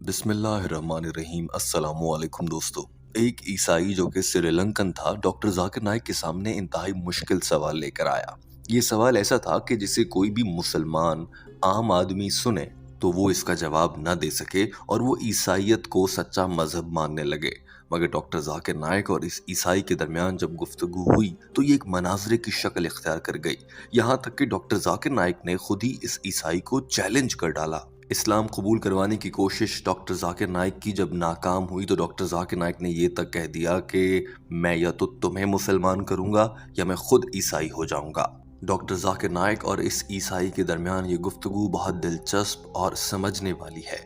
बिस्मिल्लाहिर्रहमानिर्रहीम। अस्सलामुअलैकुम दोस्तों। एक ईसाई जो कि श्रीलंकन था, डॉक्टर जाकिर नाइक के सामने इंतहाई मुश्किल सवाल लेकर आया। ये सवाल ऐसा था कि जिसे कोई भी मुसलमान आम आदमी सुने तो वो इसका जवाब न दे सके और वो ईसाइयत को सच्चा मजहब मानने लगे। मगर डॉक्टर जाकिर नाइक और इस ईसाई के दरमियान जब गुफ्तगू हुई तो ये एक मनाजरे की शक्ल इख्तियार कर गई। यहाँ तक कि डॉक्टर जाकिर नाइक ने खुद ही इस ईसाई को चैलेंज कर डाला। इस्लाम कबूल करवाने की कोशिश डॉक्टर जाकिर नाइक की जब नाकाम हुई तो डॉक्टर जाकिर नाइक ने ये तक कह दिया कि मैं या तो तुम्हें मुसलमान करूंगा या मैं खुद ईसाई हो जाऊंगा। डॉक्टर जाकिर नाइक और इस ईसाई के दरमियान ये गुफ्तगू बहुत दिलचस्प और समझने वाली है।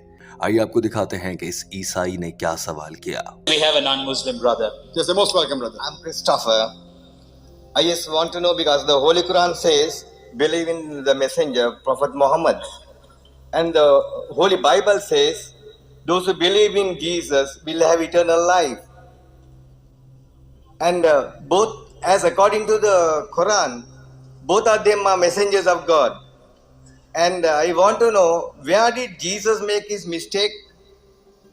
आइए आपको दिखाते हैं कि इस ईसाई ने क्या सवाल किया। We have a non-Muslim brother. Yes, the most welcome, brother. I'm Christopher. I just want to know because the Holy Quran says, believe in the messenger, Prophet Muhammad. And the Holy Bible says, those who believe in Jesus will have eternal life. And both, as according to the Quran, both of them are messengers of God. And I want to know, where did Jesus make his mistake?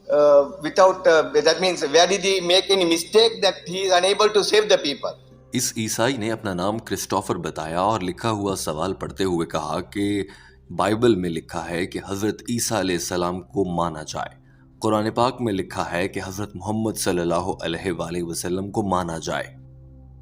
That means, where did he make any mistake that he is unable to save the people? इस ईसाई ने अपना नाम Christopher बताया और लिखा हुआ सवाल पढ़ते हुए कहा कि बाइबल में लिखा है कि हज़रत ईसा अलैहिस्सलाम को माना जाए, कुरान पाक में लिखा है कि हज़रत मोहम्मद सल्लल्लाहु अलैहि वसल्लम को माना जाए।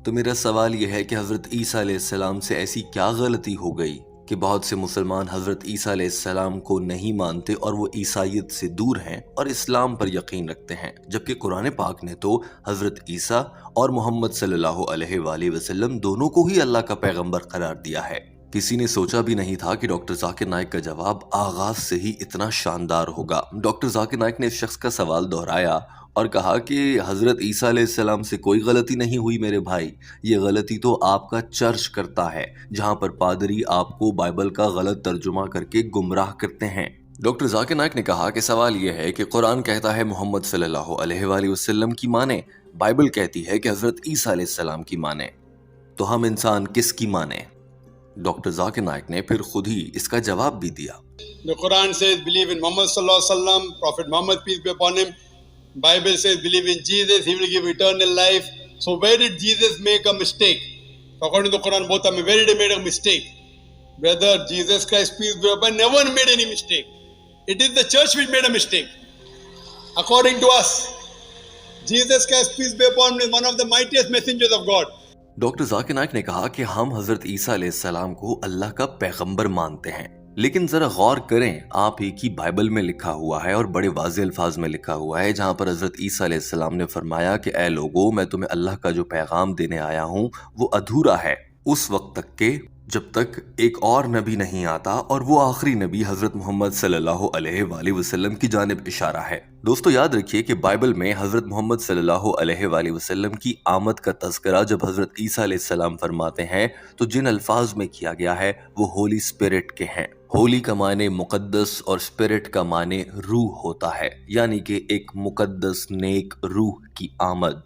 तो मेरा सवाल यह है कि हज़रत ईसा अलैहिस्सलाम से ऐसी क्या गलती हो गई कि बहुत से मुसलमान हज़रत ईसा अलैहिस्सलाम को नहीं मानते और वो ईसाइयत से दूर हैं और इस्लाम पर यकीन रखते हैं, जबकि कुरान पाक ने तो हज़रत ईसा और मोहम्मद सल्लल्लाहु अलैहि वसल्लम दोनों को ही अल्लाह का पैगंबर करार दिया है। किसी ने सोचा भी नहीं था कि डॉक्टर जाकिर नाइक का जवाब आगाज से ही इतना शानदार होगा। डॉक्टर जाकिर नाइक ने इस शख्स का सवाल दोहराया और कहा कि हज़रत ईसा अलैहिस्सलाम से कोई गलती नहीं हुई मेरे भाई, ये गलती तो आपका चर्च करता है, जहां पर पादरी आपको बाइबल का गलत तर्जुमा करके गुमराह करते हैं। डॉक्टर जाकिर नाइक ने कहा कि सवाल यह है कि कुरान कहता है मोहम्मद सल्लल्लाहु अलैहि वसल्लम की माने, बाइबल कहती है कि हज़रत ईसा अलैहिस्सलाम की माने, तो हम इंसान किसकी माने? डॉक्टर जाकिर नाइक ने फिर खुद ही इसका जवाब भी दिया। The Quran says, believe in Muhammad sallallahu alaihi wasallam, Prophet Muhammad, peace be upon him. Bible says, believe in Jesus, he will give eternal life. So where did Jesus make a mistake? According to the Quran, both of them, where did he make a mistake? Whether Jesus Christ, peace be upon him, never made any mistake. It is the church which made a mistake. According to us, Jesus Christ, peace be upon him, is one of the mightiest messengers of God. Doctor Zakir Naik ने कहा कि हम हजरत ईसा अलैहिस्सलाम को अल्लाह का पैगंबर मानते हैं, लेकिन जरा गौर करें, आप ही की बाइबल में लिखा हुआ है और बड़े वाज़ेह अल्फाज में लिखा हुआ है, जहां पर हजरत ईसा अलैहिस्सलाम ने फरमाया कि ऐ लोगों, मैं तुम्हें अल्लाह का जो पैगाम देने आया हूं वो अधूरा है उस वक्त तक के जब तक एक और नबी नहीं आता और वो आखिरी नबी हजरत मोहम्मद सल्लल्लाहु अलैहि वसल्लम की जानिब इशारा है। दोस्तों याद रखिए कि बाइबल में हजरत मोहम्मद सल्लल्लाहु अलैहि वसल्लम की आमद का तज़किरा जब हजरत ईसा अलैहिस्सलाम फरमाते हैं तो जिन अल्फाज में किया गया है वो होली स्पिरिट के हैं। होली का माने मुकद्दस और स्पिरिट का माने रूह होता है, यानी कि एक मुकद्दस नेक रूह की आमद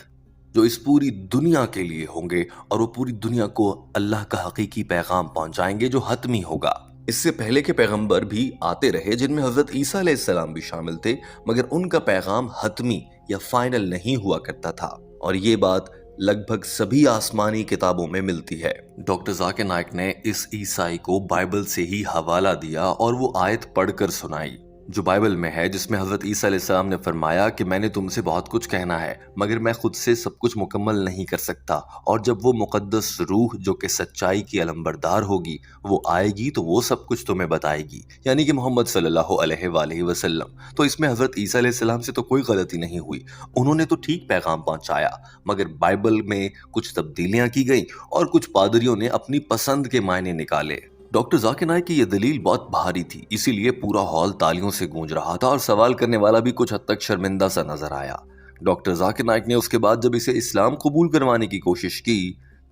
जो इस पूरी दुनिया के लिए होंगे और वो पूरी दुनिया को अल्लाह का हकीकी पैगाम पहुंचाएंगे जो हतमी होगा। इससे पहले के पैगंबर भी आते रहे जिनमें हजरत ईसा अलैहिस्सलाम भी शामिल थे, मगर उनका पैगाम हतमी या फाइनल नहीं हुआ करता था और ये बात लगभग सभी आसमानी किताबों में मिलती है। डॉक्टर जाकिर नाइक ने इस ईसाई को बाइबल से ही हवाला दिया और वो आयत पढ़कर सुनाई जो बाइबल में है, जिसमें हजरत ईसा अलैहिस्सलाम ने फरमाया कि मैंने तुमसे बहुत कुछ कहना है मगर मैं खुद से सब कुछ मुकम्मल नहीं कर सकता, और जब वो मुकद्दस रूह जो कि सच्चाई की अलंबरदार होगी वो आएगी तो वो सब कुछ तुम्हें बताएगी, यानी कि मोहम्मद सल्लल्लाहु अलैहि वसल्लम। तो इसमें हजरत ईसा अलैहिस्सलाम से तो कोई गलती नहीं हुई, उन्होंने तो ठीक पैगाम पहुंचाया, मगर बाइबल में कुछ तब्दीलियां की गई और कुछ पादरियों ने अपनी पसंद के मायने निकाले। डॉक्टर जाकिर नाइक की यह दलील बहुत भारी थी, इसीलिए पूरा हॉल तालियों से गूंज रहा था और सवाल करने वाला भी कुछ हद तक शर्मिंदा सा नजर आया। डॉक्टर जाकिर नाइक ने उसके बाद जब इसे इस्लाम कबूल करवाने की कोशिश की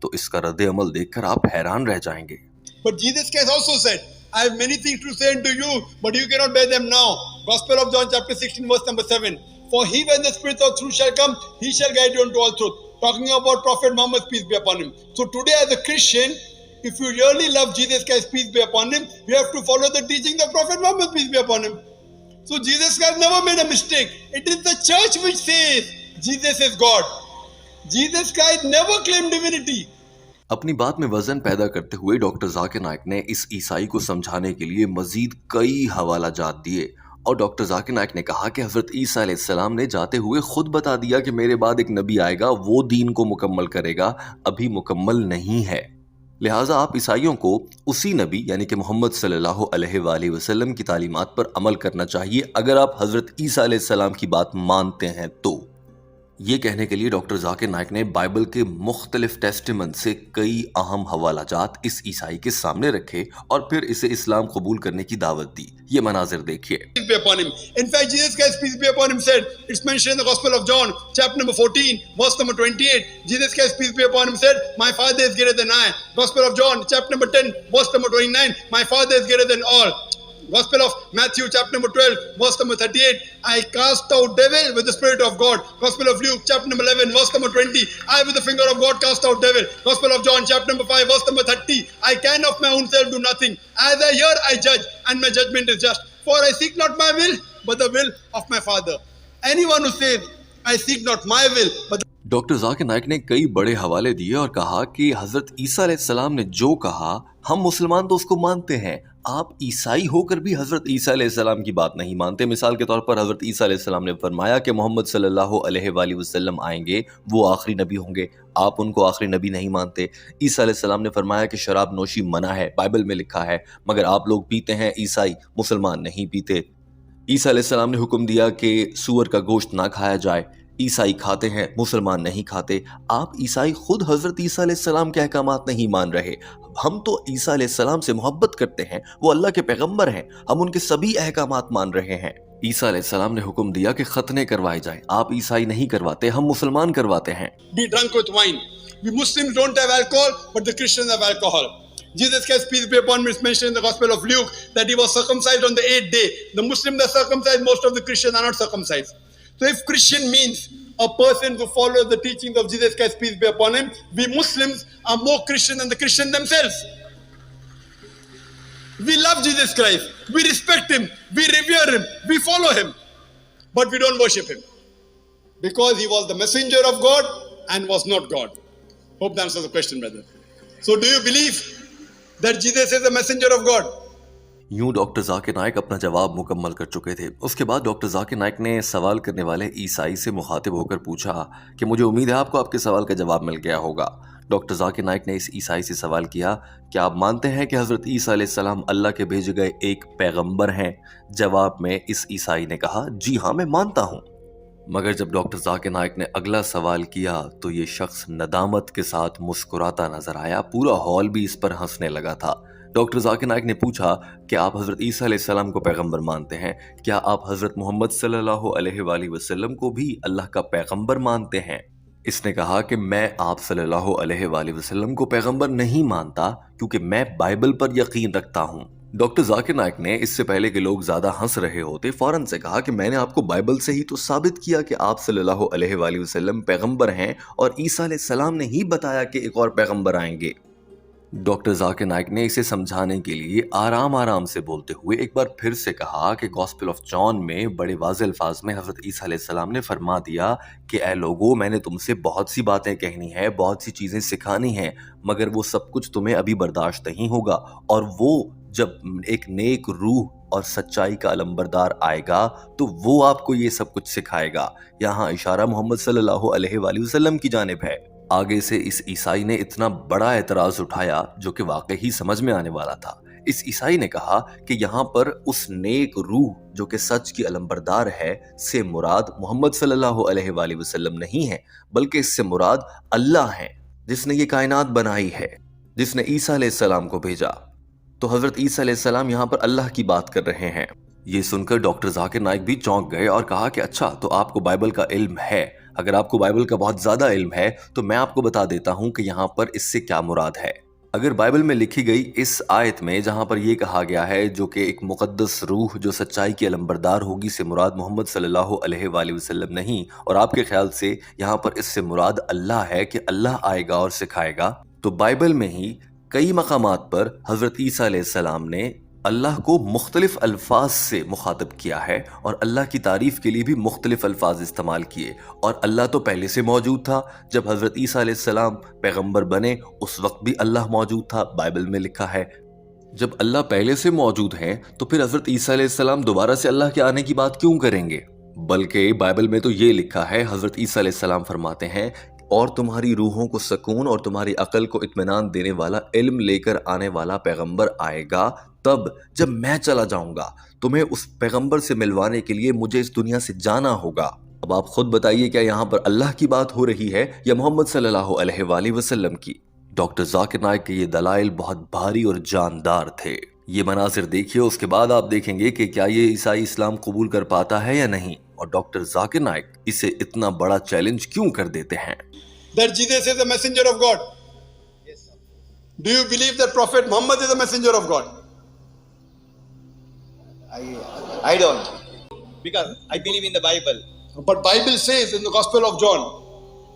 तो इसका रद्द अमल देखकर आप हैरान रह जाएंगे। But Jesus Christ also said, I have many things to say unto you, but you cannot bear them now. Gospel of John chapter 16 verse number 7. For he when the Spirit of truth shall come, he shall guide you unto all truth. Talking about Prophet Muhammad, peace be upon him. So today as a Christian, if you really love Jesus Christ, peace be upon him, you have to follow the teachings of Prophet Muhammad, peace be upon him. So Jesus Christ never made a mistake. It is the church which says Jesus is God. Jesus Christ never claimed divinity. अपनी बात में वजन पैदा करते हुए doctor Zakir Naik ने इस ईसाई को समझाने के लिए मजीद कई हवाला जात दिए और डॉक्टर जाकिर नाइक ने कहा कि हजरत ईसा अलैहिस्सलाम ने जाते हुए खुद बता दिया कि मेरे बाद एक नबी आएगा, वो दीन को मुकम्मल करेगा, अभी मुकम्मल नहीं है। लिहाजा आप ईसाइयों को उसी नबी यानी कि मोहम्मद सल्लल्लाहु अलैहि वसल्लम की तालीमात पर अमल करना चाहिए अगर आप हजरत ईसा अलैहिस्सलाम की बात मानते हैं तो। ये कहने के लिए डॉक्टर जाकिर नाइक ने बाइबल के मुख्तलिफ टेस्टिमन से कई अहम हवालाजात इस ईसाई के सामने रखे और फिर इसे इस्लाम कबूल करने की दावत दी। ये मनाजिर देखिए। Peace be upon him. In fact, Jesus Christ, peace be upon him, said, it's mentioned in the Gospel of John, chapter number 14, verse number 28. Jesus Christ, peace be upon him, said, my Father is greater than I. Gospel of John, chapter number 10, verse number 29, my Father is greater than all. Gospel of Matthew, chapter number 12, verse number 38, I cast out devil with the Spirit of God. Gospel of Luke, chapter number 11, verse number 20, I with the finger of God cast out devil. Gospel of John, chapter number 5, verse number 30, I can of my own self do nothing. As I hear, I judge, and my judgment is just. For I seek not my will, but the will of my Father. Anyone who says, I seek not my will, but doctor Zakir Naik ने कई बड़े हवाले दिए और कहा कि हजरत ईसा अलैहिस्सलाम ने जो कहा, हम मुसलमान तो उसको मानते हैं, आप ईसाई होकर भी हजरत ईसा अलैहिस्सलाम की बात नहीं मानते। मिसाल के तौर पर हजरत ईसा अलैहिस्सलाम ने फरमाया कि मोहम्मद सल्लल्लाहु अलैहि वसल्लम आएंगे, वो आखिरी नबी होंगे, आप उनको आखिरी नबी नहीं मानते। ईसा अलैहिस्सलाम ने फरमाया कि शराब नोशी मना है, बाइबल में लिखा है, मगर आप लोग पीते हैं, ईसाई, मुसलमान नहीं पीते। ईसा अलैहिस्सलाम ने हुक्म दिया कि सूअर का गोश्त ना खाया जाए, ईसाई खाते हैं, मुसलमान नहीं खाते। आप ईसाई खुद हजरत ईसा अलैहिस्सलाम के अहकामात नहीं मान रहे। हम तो ईसा अलैहिस्सलाम से मोहब्बत करते हैं, वो अल्लाह के पैगंबर हैं, हम उनके सभी अहकामात मान रहे हैं। ईसा अलैहिस्सलाम ने हुक्म दिया कि खतने करवाए जाएं, आप ईसाई नहीं करवाते, हम मुसलमान करवाते हैं। be drunk with wine. We Muslims don't have alcohol, but the Christians have alcohol. Jesus Christ, peace be upon him, is mentioned in the Gospel of Luke that he was circumcised on the 8th day. The Muslims are circumcised, most of the Christians are not circumcised. So if Christian means a person who follows the teachings of Jesus Christ, peace be upon him, we Muslims are more Christian than the Christians themselves. We love Jesus Christ, we respect him, we revere him, we follow him, but we don't worship him because he was the messenger of God and was not God. Hope that answers the question, brother. So do you believe that Jesus is the messenger of God? यूं doctor Zakir Naik अपना जवाब मुकम्मल कर चुके थे। उसके बाद doctor Zakir Naik ने सवाल करने वाले ईसाई से मुखातिब होकर पूछा कि मुझे उम्मीद है आपको आपके सवाल का जवाब मिल गया होगा। डॉक्टर जाकिर नाइक ने इस ईसाई से सवाल किया, क्या आप मानते हैं कि हजरत ईसा अलैहिस्सलाम अल्लाह के भेजे गए एक पैगंबर हैं? जवाब में इस ईसाई ने कहा, जी हाँ, मैं मानता हूँ। मगर जब डॉक्टर जाकिर नाइक ने अगला सवाल किया तो ये शख्स नदामत के साथ मुस्कुराता नजर आया। पूरा हॉल भी इस पर हंसने लगा था। डॉक्टर जाकिर नाइक ने पूछा कि आप हजरत ईसा अलैहिस्सलाम को पैगंबर मानते हैं, क्या आप हजरत मोहम्मद सल्लल्लाहु अलैहि वसल्लम को भी अल्लाह का पैगंबर मानते हैं? इसने कहा कि मैं आप सल्लल्लाहु अलैहि वसल्लम को पैगंबर नहीं मानता क्योंकि मैं बाइबल पर यकीन रखता हूँ। डॉक्टर जाकिर नाइक ने इससे पहले कि लोग ज्यादा हंस रहे होते फौरन से कहा कि मैंने आपको बाइबल से ही तो साबित किया कि आप सल्लल्लाहु अलैहि वसल्लम पैगंबर हैं और ईसा अलैहिस्सलाम ने ही बताया कि एक और पैगंबर आएंगे। डॉक्टर जाकिर नाइक ने इसे समझाने के लिए आराम आराम से बोलते हुए एक बार फिर से कहा कि गॉस्पेल ऑफ जॉन में बड़े वाज़ेह अल्फाज में हजरत ईसा अलैहिस्सलाम ने फरमा दिया कि ऐ लोगों, मैंने तुमसे बहुत सी बातें कहनी है, बहुत सी चीज़ें सिखानी हैं, मगर वो सब कुछ तुम्हें अभी बर्दाश्त नहीं होगा। और वो जब एक नेक रूह और सच्चाई का अलंबरदार आएगा तो वो आपको ये सब कुछ सिखाएगा। यहाँ इशारा मोहम्मद सल्लल्लाहु अलैहि वसल्लम की जानिब है। आगे से इस ईसाई ने इतना बड़ा एतराज उठाया जो कि वाकई ही समझ में आने वाला था। इस ईसाई ने कहा कि यहाँ पर उस नेक रूह जो कि सच की अलंबरदार है से मुराद मोहम्मद सल्लल्लाहु अलैहि वसल्लम नहीं है, बल्कि इससे मुराद अल्लाह है जिसने ये कायनात बनाई है, जिसने ईसा अलैहिस्सलाम को भेजा। तो हजरत ईसा अलैहिस्सलाम यहाँ पर अल्लाह की बात कर रहे हैं। ये सुनकर डॉक्टर जाकिर नाइक भी चौंक गए और कहा कि अच्छा, तो आपको बाइबल का इल्म है। अगर आपको बाइबल का बहुत ज्यादा इल्म है तो मैं आपको बता देता हूं कि यहाँ पर इससे क्या मुराद है। अगर बाइबल में लिखी गई इस आयत में जहां पर यह कहा गया है जो कि एक मुकद्दस रूह जो सच्चाई की अलंबरदार होगी से मुराद मोहम्मद सल्लल्लाहु अलैहि वसल्लम नहीं, और आपके ख्याल से यहाँ पर इससे मुराद अल्लाह है कि अल्लाह आएगा और सिखाएगा, तो बाइबल में ही कई मकामात पर हजरत ईसा अलैहिस्सलाम ने अल्लाह को मुख्तलिफ अल्फाज से मुखातब किया है और अल्लाह की तारीफ के लिए भी मुख्तलिफ अल्फाज इस्तेमाल किए। और अल्लाह तो पहले से मौजूद था, जब हज़रत ईसा अलैहिस्सलाम पैगंबर बने उस वक्त भी अल्लाह मौजूद था, बाइबल में लिखा है। जब अल्लाह पहले से मौजूद हैं तो फिर हज़रत ईसा अलैहिस्सलाम दोबारा से अल्लाह के आने की बात क्यों करेंगे? बल्कि बाइबल में तो ये लिखा है, हज़रत ईसा अलैहिस्सलाम फरमाते हैं, और तुम्हारी रूहों को सुकून और तुम्हारी अकल को इत्मीनान देने वाला इल्म लेकर आने वाला पैगंबर आएगा, तब जब मैं चला जाऊंगा तुम्हें उस पैगंबर से मिलवाने के लिए मुझे इस दुनिया से जाना होगा। अब आप खुद बताइए, क्या यहाँ पर अल्लाह की बात हो रही है या मोहम्मद सल्लल्लाहु अलैहि वसल्लम की? डॉक्टर जाकिर नाइक के ये दलाइल बहुत भारी और जानदार थे। ये मनाजिर देखिए, उसके बाद आप देखेंगे कि क्या ये ईसाई इस्लाम कबूल कर पाता है या नहीं, और डॉक्टर जाकिर नाइक इसे इतना बड़ा चैलेंज क्यों कर देते हैं। That Jesus is the messenger of God. Yes, sir. Do you believe that Prophet Muhammad is the messenger of God? I don't, because I believe in the Bible. But Bible says in the Gospel of John,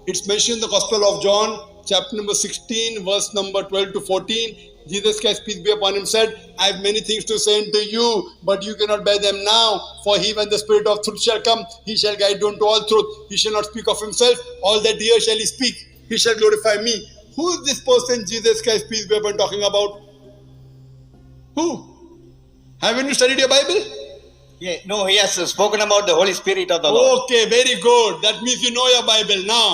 it's mentioned in the Gospel of John, chapter number 16, verse number 12 to 14. Jesus Christ, peace be upon him, said, I have many things to say unto you, but you cannot bear them now. For he, when the Spirit of truth shall come, he shall guide you into all truth. He shall not speak of himself. All that he hears shall he speak. He shall glorify me. Who is this person, Jesus Christ, peace be upon him, talking about? Who? Haven't you studied your Bible? Yeah, no, he has spoken about the Holy Spirit of the Lord. Okay, very good. That means you know your Bible now.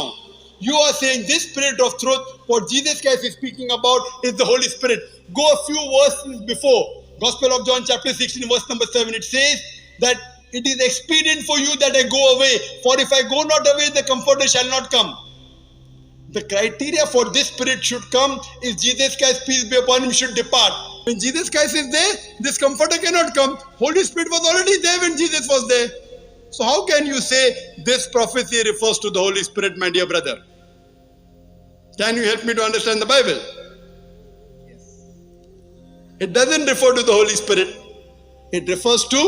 You are saying this Spirit of truth, what Jesus Christ is speaking about is the Holy Spirit. Go a few verses before. Gospel of John chapter 16 verse number 7. It says that it is expedient for you that I go away. For if I go not away, the Comforter shall not come. The criteria for this Spirit should come is Jesus Christ, peace be upon him, should depart. When Jesus Christ is there, this Comforter cannot come. Holy Spirit was already there when Jesus was there. So how can you say this prophecy refers to the Holy Spirit, my dear brother? Can you help me to understand the Bible? Yes. It doesn't refer to the Holy Spirit. It refers to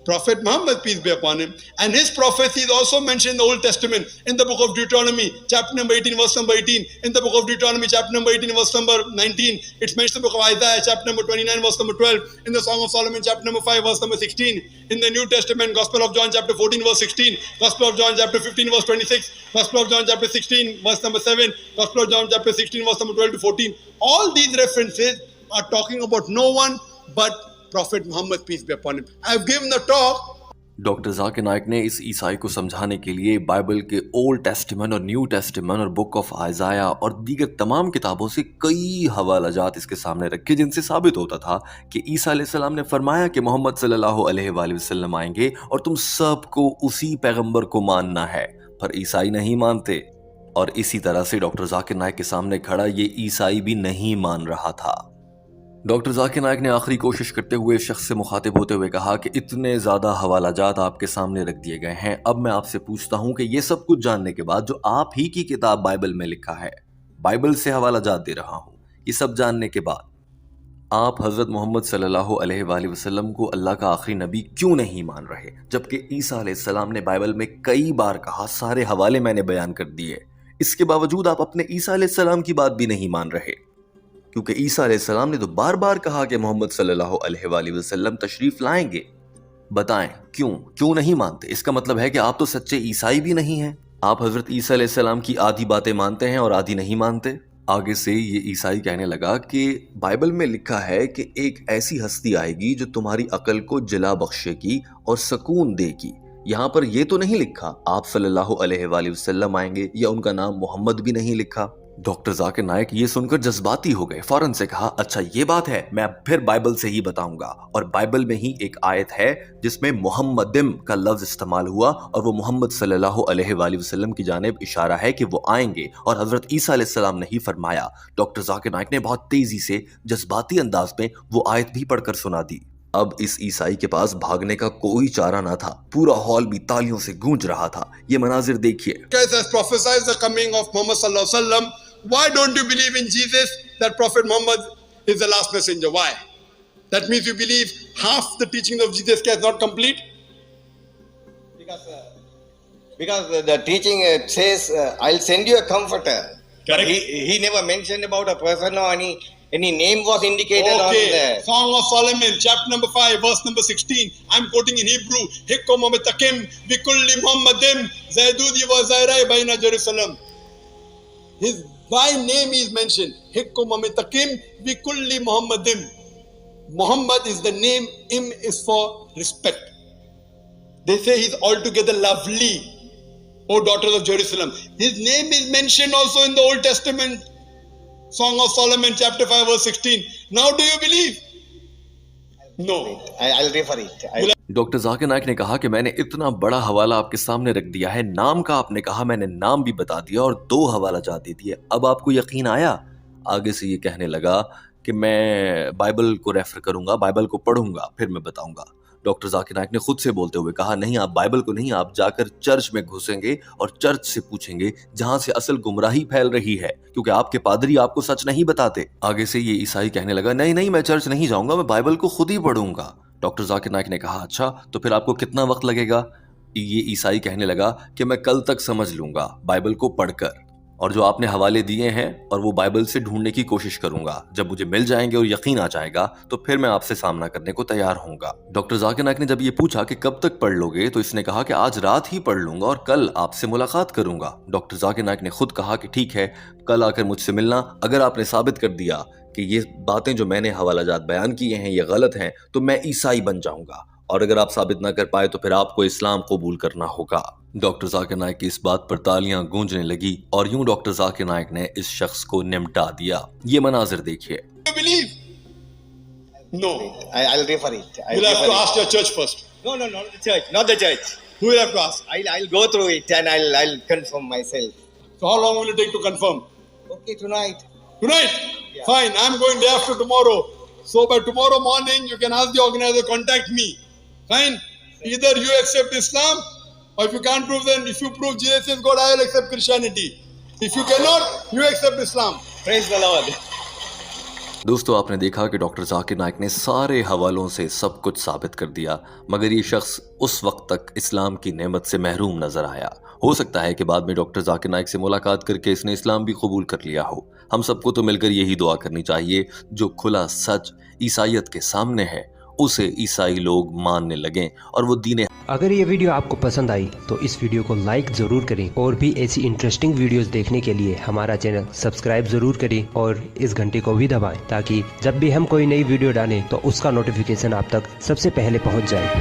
Prophet Muhammad, peace be upon him. And his prophecy is also mentioned in the Old Testament, in the book of Deuteronomy, chapter number 18, verse number 18. In the book of Deuteronomy, chapter number 18, verse number 19. It's mentioned in the book of Isaiah, chapter number 29, verse number 12. In the Song of Solomon, chapter number 5, verse number 16. In the New Testament, Gospel of John, chapter 14, verse 16. Gospel of John, chapter 15, verse 26. Gospel of John, chapter 16, verse number 7. Gospel of John, chapter 16, verse number 12 to 14. All these references are talking about no one but Prophet Muhammad, peace be upon him. I've given the talk. Doctor Zakir Naik ने इस ईसाई को समझाने के लिए Bible के old testament और new testament और बुक ऑफ आइजाया और दीगर तमाम किताबों से कई हवालाजात इसके सामने रखे, जिनसे साबित होता था कि ईसा अलैहिस्सलाम ने फरमाया कि मोहम्मद सल्लल्लाहु अलैहि वसल्लम आएंगे और तुम सबको उसी पैगंबर को मानना है। पर ईसाई नहीं मानते, और इसी तरह से डॉक्टर जाकिर नाइक के सामने खड़ा ये ईसाई भी नहीं मान रहा था। डॉक्टर जाकिर नाइक ने आखिरी कोशिश करते हुए शख्स से मुखातिब होते हुए कहा कि इतने ज़्यादा हवालाजात आपके सामने रख दिए गए हैं, अब मैं आपसे पूछता हूं कि ये सब कुछ जानने के बाद जो आप ही की किताब बाइबल में लिखा है, बाइबल से हवालाजात दे रहा हूं, ये सब जानने के बाद आप हज़रत मोहम्मद सल्लल्लाहु अलैहि वसल्लम को अल्लाह का आखिरी नबी क्यों नहीं मान रहे, जबकि ईसा अलैहिस्सलाम ने बाइबल में कई बार कहा, सारे हवाले मैंने बयान कर दिए, इसके बावजूद आप अपने ईसा अलैहिस्सलाम की बात भी नहीं मान रहे? क्योंकि ईसा अलैहिस्सलाम ने तो बार बार कहा कि मोहम्मद सल्लल्लाहु अलैहि वसल्लम तशरीफ लाएंगे। बताएं क्यों नहीं मानते? इसका मतलब है कि आप तो सच्चे ईसाई भी नहीं हैं। आप हजरत ईसा अलैहिस्सलाम की आधी बातें मानते हैं और आधी नहीं मानते। आगे से ये ईसाई कहने लगा कि बाइबल में लिखा है कि एक ऐसी हस्ती आएगी जो तुम्हारी अकल को जिला बख्शेगी और सुकून देगी। यहाँ पर ये तो नहीं लिखा आप सल्लल्लाहु अलैहि वसल्लम आएंगे, या उनका नाम मोहम्मद भी नहीं लिखा। डॉक्टर जाकिर नाइक ये सुनकर जज्बाती हो गए, फौरन से कहा, अच्छा ये बात है, मैं फिर बाइबल से ही बताऊंगा। और बाइबल में ही एक आयत है जिसमें मोहम्मदिम का लफ्ज इस्तेमाल हुआ, और वो मोहम्मद सल्लल्लाहु अलैहि वसल्लम की जानिब इशारा है कि वो आएंगे, और हजरत ईसा अलैहिस्सलाम ने ही फरमाया। डॉक्टर जाकिर नाइक ने बहुत तेजी से जज्बाती अंदाज में वो आयत भी पढ़कर सुना दी। अब इस ईसाई के पास भागने का कोई चारा ना था, पूरा हॉल भी तालियों से गूंज रहा था। ये मनाजिर देखिए। Why don't you believe in Jesus, that Prophet Muhammad is the last messenger? Why? That means you believe half the teaching of Jesus Christ is not complete? Because the teaching says, I'll send you a comforter. Correct. He never mentioned about a person or any Any name was indicated on Okay. there. Song of Solomon, chapter number 5, verse number 16. I'm quoting in Hebrew. Hikkom ametakim bikulli Muhammadim zaydudi wa zairai baina Jerusalem. His thy name is mentioned. Hikkom ametakim bikulli Muhammadim. Muhammad is the name. Im is for respect. They say he's altogether lovely, O daughters of Jerusalem. His name is mentioned also in the Old Testament. Song of Solomon, chapter 5, verse 16. Now do you believe? No. I'll refer it. Doctor Zakir Naik ने कहा कि मैंने इतना बड़ा हवाला आपके सामने रख दिया है, नाम का आपने कहा, मैंने नाम भी बता दिया और 2 हवाला जात दे दिए, अब आपको यकीन आया? आगे से ये कहने लगा कि मैं बाइबल को रेफर करूंगा, बाइबल को पढ़ूंगा, फिर मैं बताऊंगा। डॉक्टर जाकिर नाइक ने खुद से बोलते हुए कहा, नहीं, आप बाइबल को नहीं, आप जाकर चर्च में घुसेंगे और चर्च से पूछेंगे जहां से असल गुमराही फैल रही है, क्योंकि आपके पादरी आपको सच नहीं बताते। आगे से ये ईसाई कहने लगा, नहीं नहीं, मैं चर्च नहीं जाऊंगा, मैं बाइबल को खुद ही पढ़ूंगा। डॉक्टर जाकिर नाइक ने कहा, अच्छा, तो फिर आपको कितना वक्त लगेगा? ये ईसाई कहने लगा कि मैं कल तक समझ लूंगा बाइबल को पढ़कर, और जो आपने हवाले दिए हैं और वो बाइबल से ढूंढने की कोशिश करूंगा। जब मुझे मिल जाएंगे और यकीन आ जाएगा तो फिर मैं आपसे सामना करने को तैयार हूंगा। डॉक्टर जाकिर नाइक ने जब ये पूछा कि कब तक पढ़ लोगे, तो इसने कहा कि आज रात ही पढ़ लूंगा और कल आपसे मुलाकात करूंगा। डॉक्टर जाकिर नाइक ने खुद कहा कि ठीक है, कल आकर मुझसे मिलना, अगर आपने साबित कर दिया कि ये बातें जो मैंने हवालाजात बयान किए हैं ये गलत हैं, तो मैं ईसाई बन जाऊंगा, और अगर आप साबित ना कर पाए तो फिर आपको इस्लाम कबूल करना होगा। डॉक्टर जाकिर नाइक की इस बात पर तालियां गूंजने लगी और यूं डॉक्टर जाकिर नाइक ने इस शख्स को निमटा दिया। ये मनाजिर देखिए। You believe? No. I'll refer it. You'll have to ask your church first. No, not the church. Not the church. Who will have to ask? I'll go through it and I'll confirm myself. So how long will it take to confirm? Okay, tonight. Tonight? Yeah. Fine. I'm going day after tomorrow. So by tomorrow morning, you can ask the organizer, contact me. Fine? Either you accept Islam, or if you can't prove, then if you prove Jesus is God, I will accept Christianity. If you cannot, you accept Islam. Praise the Lord. दोस्तों, आपने देखा कि doctor Zakir Naik ने सारे हवालों से सब कुछ साबित कर दिया, मगर ये शख्स उस वक्त तक इस्लाम की नेमत से महरूम नजर आया। हो सकता है कि बाद में डॉक्टर जाकिर नाइक से मुलाकात करके इसने इस्लाम भी कबूल कर लिया हो। हम सबको तो मिलकर यही दुआ करनी चाहिए, जो खुला सच ईसाइयत के सामने है उसे ईसाई लोग मानने लगें और वो दीन। अगर ये वीडियो आपको पसंद आई तो इस वीडियो को लाइक ज़रूर करें, और भी ऐसी इंटरेस्टिंग वीडियोस देखने के लिए हमारा चैनल सब्सक्राइब ज़रूर करें और इस घंटे को भी दबाएं, ताकि जब भी हम कोई नई वीडियो डालें तो उसका नोटिफिकेशन आप तक सबसे पहले पहुंच जाए।